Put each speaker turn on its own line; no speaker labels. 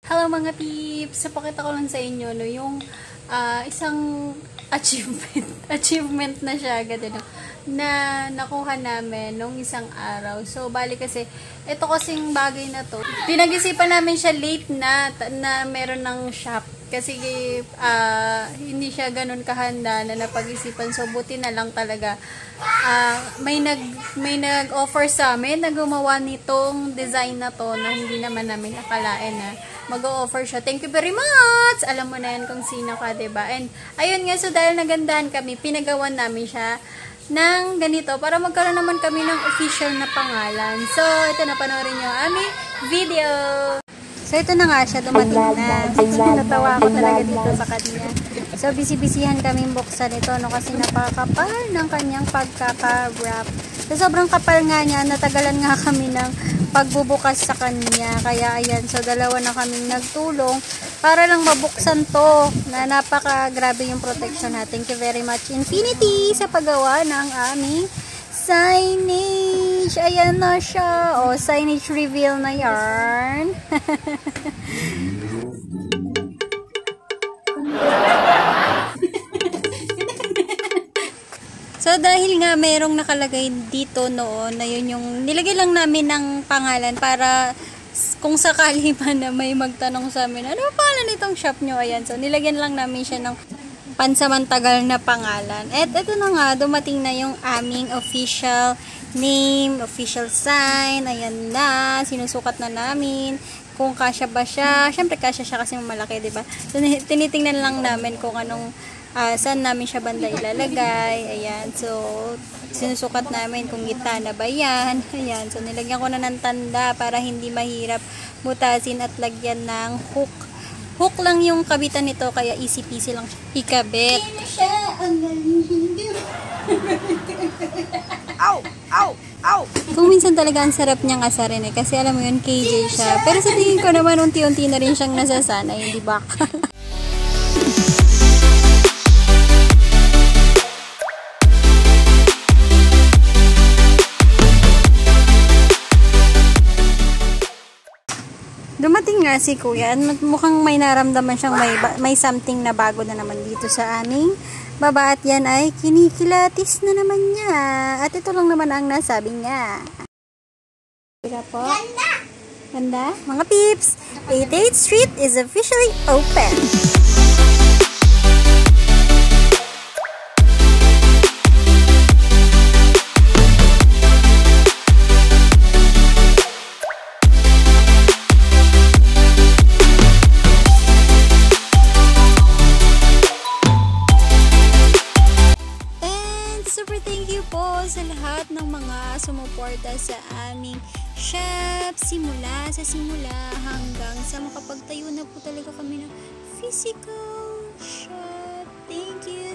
Hello mga peeps! So, pakita ko lang sa inyo no, yung isang achievement na siya agad na nakuha namin nung isang araw. So, bali kasi, ito kasing bagay na to, pinag-isipan namin siya late na meron ng shop. Kasi hindi siya ganun kahanda na napag-isipan. So, buti na lang talaga. May nag-offer sa amin na gumawa nitong design na to na hindi naman namin nakalain na mag-o-offer siya. Thank you very much! Alam mo na yan kung sino ka, diba? And, ayun nga, so dahil nagandahan kami, pinagawan namin siya ng ganito para magkaroon naman kami ng official na pangalan. So, ito na, panoorin nyo ang aming video. So, ito na nga siya, dumating na. So, natawa ako talaga dito sa kanya. So, busy-busyhan kaming buksan ito, no, kasi napakapal ng kanyang pagkaka-wrap. So, sobrang kapal nga niya, natagalan nga kami ng pagbubukas sa kanya. Kaya, ayan, so, dalawa na kaming nagtulong para lang mabuksan to, na napaka-grabe yung protection na. Thank you very much, Infinity, sa paggawa ng aming signage. Ayan na siya. O, signage reveal na yarn. So, dahil nga merong nakalagay dito noon, na yun yung nilagay lang namin ng pangalan para kung sakali man na may magtanong sa amin, ano pangalan itong shop nyo? Ayan. So, nilagyan lang namin siya ng pansamantagal na pangalan. At ito na nga, dumating na yung aming official name, official sign. Ayan na, sinusukat na namin kung kasya ba siya. Siyempre, kasya siya kasi malaki, diba? So, tinitingnan lang namin kung anong saan namin siya banda ilalagay. Ayan, so sinusukat namin kung gitna na ba yan. Ayan, so nilagyan ko na ng tanda para hindi mahirap butasin at lagyan ng hook. Hook lang yung kabitan nito, kaya easy peasy lang ikabit. Ow! Ow! Ow! Kung minsan talaga ang sarap niyang asarin kasi alam mo yun, KJ siya. Pero sa tingin ko naman, unti-unti na rin siyang nasasanay, di ba? Dumating nga si Kuya at mukhang may naramdaman siyang may something na bago na naman dito sa aming baba, at yan ay kinikilatis na naman niya. At ito lang naman ang nasabi niya. Kaya po? Ganda! Ganda? Mga peeps, 88th Street is officially open! Sa lahat ng mga sumuporta sa aming shop, simula hanggang sa makapagtayo na po talaga kami ng physical shop. Thank you!